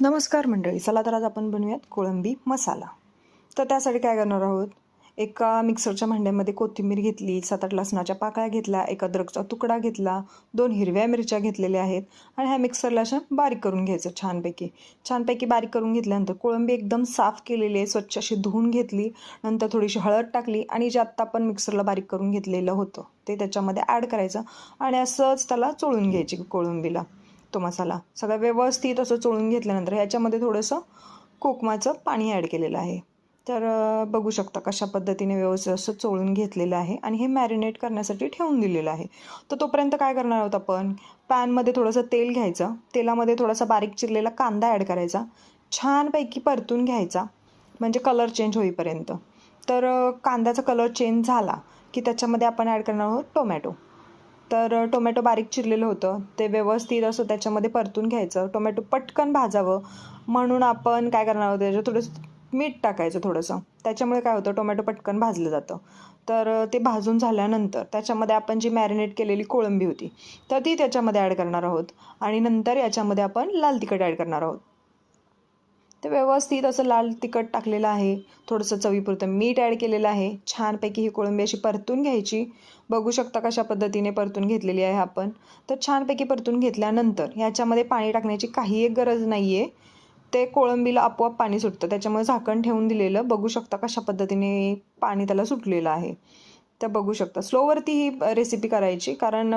नमस्कार मंडळी, चला तर आज आपण बनवूयात कोळंबी मसाला. तर त्यासाठी काय करणार आहोत, एका मिक्सरच्या भांड्यामध्ये कोथिंबीर घेतली, 7-8 लसणाच्या पाकळ्या घेतल्या, एक अद्रकचा तुकडा घेतला, 2 हिरव्या मिरच्या घेतलेल्या आहेत आणि ह्या मिक्सरला अशा बारीक करून घ्यायचं छानपैकी बारीक करून घेतल्यानंतर कोळंबी एकदम साफ केलेली आहे, स्वच्छ अशी धुवून घेतली. नंतर थोडीशी हळद टाकली आणि जे आत्ता आपण मिक्सरला बारीक करून घेतलेलं होतं ते त्याच्यामध्ये ॲड करायचं आणि असंच त्याला चोळून घ्यायची कोळंबीला. तो मसाला सगळं व्यवस्थित असं चोळून घेतल्यानंतर ह्याच्यामध्ये थोडंसं कोकमाचं पाणी ॲड केलेलं आहे. तर बघू शकता कशा पद्धतीने व्यवस्थित असं चोळून घेतलेलं आहे आणि हे मॅरिनेट करण्यासाठी ठेवून दिलेलं आहे. तर तोपर्यंत काय करणार आहोत, आपण पॅनमध्ये थोडंसं तेल घ्यायचं, तेलामध्ये थोडासा बारीक चिरलेला कांदा ॲड करायचा, छानपैकी परतून घ्यायचा म्हणजे कलर चेंज होईपर्यंत. तर कांद्याचा कलर चेंज झाला की त्याच्यामध्ये आपण ॲड करणार आहोत टोमॅटो. तर टोमॅटो बारीक चिरलेलं होतं ते व्यवस्थित असं त्याच्यामध्ये परतून घ्यायचं. टोमॅटो पटकन भाजावं म्हणून आपण काय करणार आहोत, त्याच्यात थोडंसं मीठ टाकायचं थोडंसं. त्याच्यामुळे काय होतं, टोमॅटो पटकन भाजलं जातं. तर ते भाजून झाल्यानंतर त्याच्यामध्ये आपण जी मॅरिनेट केलेली कोळंबी होती तर ती त्याच्यामध्ये ॲड करणार आहोत आणि नंतर याच्यामध्ये आपण लाल तिखट ॲड करणार आहोत. ते व्यवस्थित असं लाल तिखट टाकलेलं आहे, थोडंसं चवीपुरतं मीठ ॲड केलेलं आहे. छानपैकी ही कोळंबी अशी परतून घ्यायची. बघू शकता कशा पद्धतीने परतून घेतलेली आहे आपण. तर छानपैकी परतून घेतल्यानंतर ह्याच्यामध्ये पाणी टाकण्याची काही एक गरज नाही आहे. ते कोळंबीला आपोआप पाणी सुटतं, त्याच्यामुळे झाकण ठेवून दिलेलं. बघू शकता कशा पद्धतीने पाणी त्याला सुटलेलं आहे. तर बघू शकता स्लोवरती ही रेसिपी करायची, कारण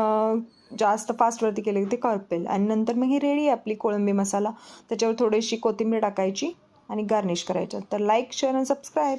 जास्त फास्टवरती केले की ते करपेल. आणि नंतर मग ही रेडी आहे आपली कोळंबी मसाला. त्याच्यावर थोडीशी कोथिंबीर टाकायची आणि गार्निश करायचं. तर लाईक, शेअर आणि सबस्क्राईब.